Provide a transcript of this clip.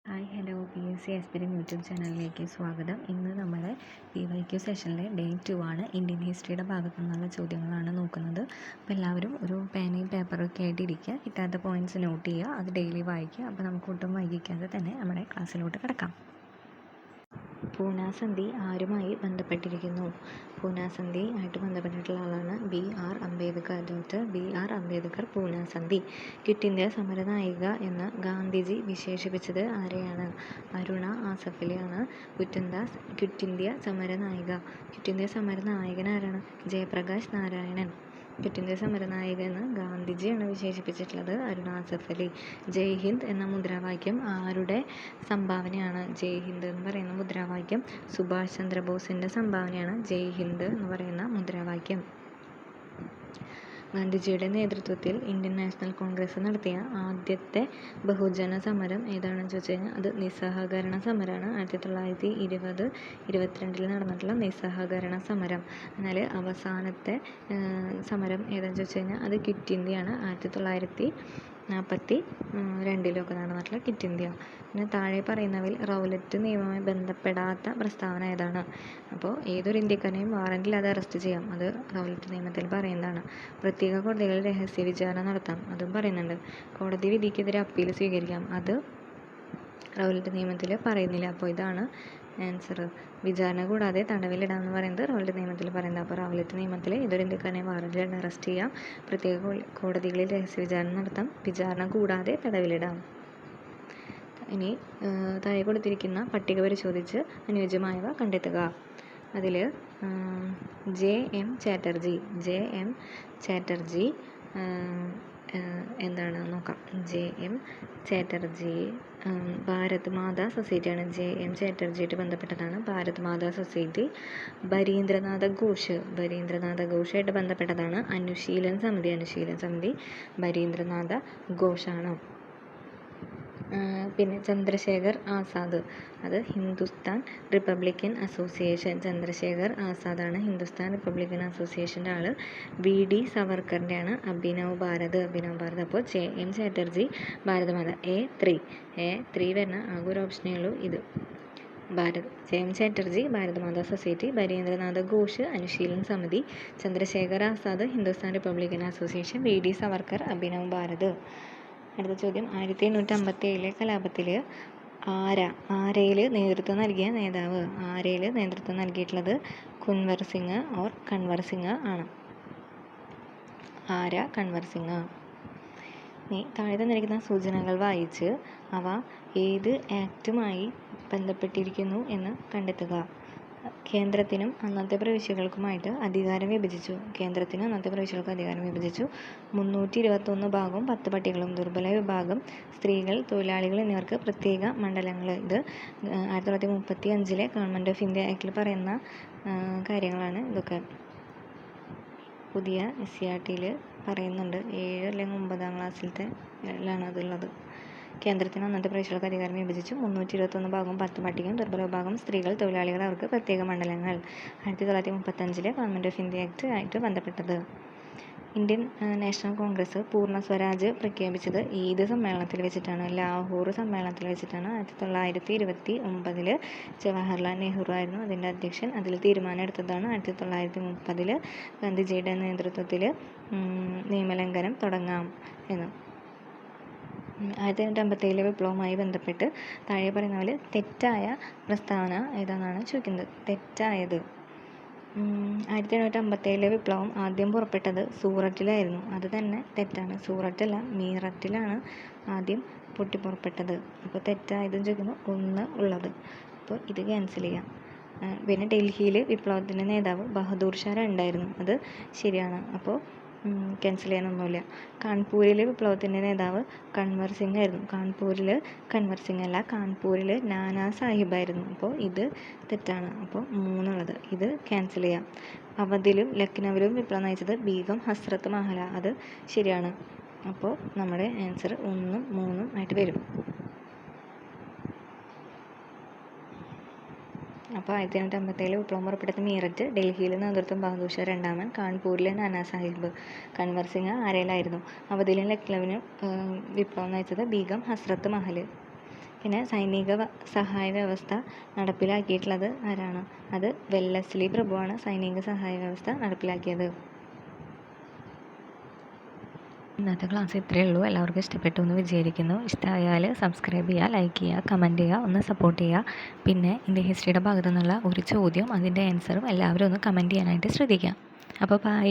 Hi hello PSC aspirant YouTube ചാനലിലേക്ക് സ്വാഗതം. ഇന്ന് നമ്മൾ PYQ സെഷനിലെ ഡേ 2 ആണ്. ഇന്ത്യൻ ഹിസ്റ്ററിയുടെ ഭാഗത്തു നിന്നുള്ള ചോദ്യങ്ങളാണ് നോക്കുന്നത്. അപ്പോൾ എല്ലാവരും ഒരു പേനയും പേപ്പറൊക്കെ ആയിട്ട് ഇരിക്കുക, കിട്ടാത്ത പോയിന്റ്സ് നോട്ട് ചെയ്യുക, അത് ഡെയിലി വായിക്കുക. അപ്പോൾ നമുക്ക് ഒട്ടും വൈകിക്കാതെ തന്നെ നമ്മുടെ ക്ലാസ്സിലോട്ട് കിടക്കാം. പൂന സന്ധി ആരുമായി ബന്ധപ്പെട്ടിരിക്കുന്നു? പൂന സന്ധി ആയിട്ട് ബന്ധപ്പെട്ടിട്ടുള്ള ആളാണ് BR Ambedkar. Doctor BR Ambedkar Poona സന്ധി. ക്വിറ്റ് ഇന്ത്യ സമര നായിക എന്ന് ഗാന്ധിജി വിശേഷിപ്പിച്ചത് ആരെയാണ്? അരുണ ആസഫിനെയാണ് ക്വിറ്റ് ഇന്ത്യ സമര നായിക. ക്വിറ്റ് ഇന്ത്യ സമര നായകൻ ആരാണ്? ജയപ്രകാശ് നാരായണൻ. ക്വിറ്റ് ഇന്ത്യ സമരനായിക എന്ന് ഗാന്ധിജിയാണ് വിശേഷിപ്പിച്ചിട്ടുള്ളത് അരുണ ആസഫ് അലി. ജയ് ഹിന്ദ് എന്ന മുദ്രാവാക്യം ആരുടെ സംഭാവനയാണ്? ജയ് ഹിന്ദ് എന്ന് പറയുന്ന മുദ്രാവാക്യം സുഭാഷ് ചന്ദ്രബോസിൻ്റെ സംഭാവനയാണ് ജയ് ഹിന്ദ് എന്ന് പറയുന്ന മുദ്രാവാക്യം. ഗാന്ധിജിയുടെ നേതൃത്വത്തിൽ ഇന്ത്യൻ നാഷണൽ കോൺഗ്രസ് നടത്തിയ ആദ്യത്തെ ബഹുജന സമരം ഏതാണെന്ന് ചോദിച്ചു കഴിഞ്ഞാൽ അത് നിസ്സഹകരണ സമരമാണ്. 1920-22 നടന്നിട്ടുള്ള നിസ്സഹകരണ സമരം. എന്നാൽ അവസാനത്തെ സമരം ഏതാണെന്ന് ചോദിച്ചു കഴിഞ്ഞാൽ അത് ക്വിറ്റ് ഇന്ത്യയാണ്. 1942 നടന്നിട്ടുള്ള ക്വിറ്റ് ഇന്ത്യ. പിന്നെ താഴെ പറയുന്നവയിൽ റൗലറ്റ് നിയമവുമായി ബന്ധപ്പെടാത്ത പ്രസ്താവന ഏതാണ്? അപ്പോൾ ഏതൊരു ഇന്ത്യക്കാരനെയും വാറന്റില്ലാതെ അറസ്റ്റ് ചെയ്യാം, അത് റൗലറ്റ് നിയമത്തിൽ പറയുന്നതാണ്. പ്രത്യേക കോടതികളിൽ രഹസ്യ വിചാരണ നടത്താം, അതും പറയുന്നുണ്ട്. കോടതി വിധിക്കെതിരെ അപ്പീൽ സ്വീകരിക്കാം, അത് റൗലറ്റ് നിയമത്തിൽ പറയുന്നില്ല. അപ്പോൾ ഇതാണ് ആൻസർ. വിചാരണ കൂടാതെ തടവിലിടാമെന്ന് പറയുന്നത് റൗലറ്റ് നിയമത്തിൽ പറയുന്നത്. അപ്പോൾ റൗലറ്റ് നിയമത്തിൽ ഏതൊരു ഇന്ത്യക്കാരനെ വാറന്റില്ലാതെ അറസ്റ്റ് ചെയ്യാം, പ്രത്യേക കോടതികളിൽ രഹസ്യ വിചാരണ നടത്താം, വിചാരണ കൂടാതെ തടവിലിടാം. ഇനി താഴെ കൊടുത്തിരിക്കുന്ന പട്ടിക പരിശോധിച്ച് അനുയോജ്യമായവ കണ്ടെത്തുക. അതിൽ JM ചാറ്റർജി എന്താണ് നോക്കാം. JM ചാറ്റർജി ഭാരത് മാതാ സൊസൈറ്റിയാണ്. JM ചാറ്റർജിയായിട്ട് ബന്ധപ്പെട്ടതാണ് ഭാരത് മാതാ സൊസൈറ്റി. ബരീന്ദ്രനാഥ ഘോഷായിട്ട് ബന്ധപ്പെട്ടതാണ് അനുശീലൻ സമിതി. ബരീന്ദ്രനാഥ ഘോഷാണ്. പിന്നെ ചന്ദ്രശേഖർ ആസാദ്, അത് ഹിന്ദുസ്ഥാൻ റിപ്പബ്ലിക്കൻ അസോസിയേഷൻ. ചന്ദ്രശേഖർ ആസാദാണ് ഹിന്ദുസ്ഥാൻ റിപ്പബ്ലിക്കൻ അസോസിയേഷൻ്റെ ആൾ. VD സവർക്കറിൻ്റെയാണ് അഭിനവ് ഭാരത്. അപ്പോൾ JM ചാറ്റർജി ഭാരതമാത. A3 വരുന്ന ആകെ ഒരു ഓപ്ഷനേ ഉള്ളൂ ഇത്. JM Chatterjee Bharat Mata society, Barindranath Ghosh Anushilan Samiti, Chandrashekhar Azad Hindustan Republican association, VD Savarkar Abhinav Bharat. അടുത്ത ചോദ്യം, 1857 കലാപത്തിൽ ആരയിൽ നേതൃത്വം നൽകിയ നേതാവ്? ആരയിൽ നേതൃത്വം നൽകിയിട്ടുള്ളത് കൺവർ സിംഗ് ആണ്. കൺവർ സിംഗ്. ഇനി താഴെ തന്നിരിക്കുന്ന സൂചനകൾ വായിച്ച് അവ ഏത് ആക്റ്റുമായി ബന്ധപ്പെട്ടിരിക്കുന്നു എന്ന് കണ്ടെത്തുക. കേന്ദ്രത്തിനും അന്നത്തെ പ്രവിശ്യകൾക്കുമായിട്ട് അധികാരം വിഭജിച്ചു. 321 ഭാഗവും 10 പട്ടികകളും. ദുർബല വിഭാഗം, സ്ത്രീകൾ, തൊഴിലാളികൾ എന്നിവർക്ക് പ്രത്യേക മണ്ഡലങ്ങൾ. ഇത് 1935 ഗവൺമെൻറ് ഓഫ് ഇന്ത്യ ആക്ടിൽ പറയുന്ന കാര്യങ്ങളാണ് ഇതൊക്കെ. പുതിയ SCERTയിൽ പറയുന്നുണ്ട്. 7 അല്ലെങ്കിൽ 9ാം ക്ലാസ്സിലത്തെയാണ് അതുള്ളത്. കേന്ദ്രത്തിന് അന്നത്തെ പ്രവിശ്യകൾക്ക് അധികാരം വിഭജിച്ചു. 321 ഭാഗവും 10 പട്ടികയും. ദുർബല വിഭാഗം, സ്ത്രീകൾ, തൊഴിലാളികൾ, അവർക്ക് പ്രത്യേക മണ്ഡലങ്ങൾ. 1935 ഗവൺമെൻറ് ഓഫ് ഇന്ത്യ ആക്ട് ആയിട്ട് ബന്ധപ്പെട്ടത്. ഇന്ത്യൻ നാഷണൽ കോൺഗ്രസ് പൂർണ്ണ സ്വരാജ് പ്രഖ്യാപിച്ചത് ഏത് സമ്മേളനത്തിൽ വെച്ചിട്ടാണ്? ലാഹോർ സമ്മേളനത്തിൽ വെച്ചിട്ടാണ്. 1929 ജവഹർലാൽ നെഹ്റു ആയിരുന്നു അതിൻ്റെ അധ്യക്ഷൻ. അതിൽ തീരുമാനം എടുത്തതാണ് 1930 ഗാന്ധിജിയുടെ നേതൃത്വത്തിൽ നിയമലംഘനം തുടങ്ങാം എന്ന്. 1957 വിപ്ലവവുമായി ബന്ധപ്പെട്ട് താഴെ പറയുന്ന പോലെ തെറ്റായ പ്രസ്താവന ഏതാണെന്നാണ് ചോദിക്കുന്നത്. തെറ്റായത്. 1957 വിപ്ലവം ആദ്യം പുറപ്പെട്ടത് സൂററ്റിലായിരുന്നു. അത് തന്നെ തെറ്റാണ്. സൂററ്റല്ല, മീററ്റിലാണ് ആദ്യം പൊട്ടിപ്പുറപ്പെട്ടത്. അപ്പോൾ തെറ്റായതെന്ന് ചോദിക്കുമ്പോൾ 1 ഉള്ളത്. അപ്പോൾ ഇത് ക്യാൻസൽ ചെയ്യാം. പിന്നെ ഡൽഹിയിൽ വിപ്ലവത്തിൻ്റെ നേതാവ് ബഹദൂർ ഷാ ഉണ്ടായിരുന്നു. അത് ശരിയാണ്. അപ്പോൾ ക്യാൻസൽ ചെയ്യാനൊന്നുമില്ല. കാൺപൂരിൽ വിപ്ലവത്തിൻ്റെ നേതാവ് കൺവർ സിംഗ് ആയിരുന്നു. കാൺപൂരിൽ കൺവർ സിംഗ് അല്ല, കാൺപൂരിൽ നാനാ സാഹിബായിരുന്നു. അപ്പോൾ ഇത് തെറ്റാണ്. അപ്പോൾ 3 ഉള്ളത്. ഇത് ക്യാൻസൽ ചെയ്യാം. അവധിലും ലക്നൌവിലും വിപ്ലവം നയിച്ചത് ബീഗം ഹസ്രത്ത് മഹൽ. അത് ശരിയാണ്. അപ്പോൾ നമ്മുടെ ആൻസർ 1ഉം 3ഉം ആയിട്ട് വരും. അപ്പോൾ 1957 വിപ്ലവം പുറപ്പെട്ടത് മീററ്റ്. ഡൽഹിയിൽ നേതൃത്വം ബഹദൂർ ഷാ രണ്ടാമൻ. കാൺപൂരിലെ നാനാ സാഹിബ്. കൺവർ സിംഗ് ആരയിലായിരുന്നു. അവധിയിലും ലക്നൌവിനും വിപ്ലവം നയിച്ചത് ബീഗം ഹസ്രത്ത് മഹൽ. പിന്നെ സൈനിക സഹായ വ്യവസ്ഥ നടപ്പിലാക്കിയിട്ടുള്ളത് ആരാണ്? അത് വെല്ലസ്ലി പ്രഭുവാണ് സൈനിക സഹായ വ്യവസ്ഥ നടപ്പിലാക്കിയത്. ഇന്നത്തെ ക്ലാസ് ഇത്രയേ ഉള്ളൂ. എല്ലാവർക്കും ഇഷ്ടപ്പെട്ടു എന്ന് വിചാരിക്കുന്നു. ഇഷ്ടമായാൽ സബ്സ്ക്രൈബ് ചെയ്യുക, ലൈക്ക് ചെയ്യുക, കമൻറ്റ് ചെയ്യുക, ഒന്ന് സപ്പോർട്ട് ചെയ്യുക. പിന്നെ ഇന്ത്യൻ ഹിസ്റ്ററിയുടെ ഭാഗത്തു നിന്നുള്ള ഒരു ചോദ്യം അതിൻ്റെ ആൻസറും എല്ലാവരും ഒന്ന് കമൻറ്റ് ചെയ്യാനായിട്ട് ശ്രദ്ധിക്കുക. അപ്പോൾ ബൈ.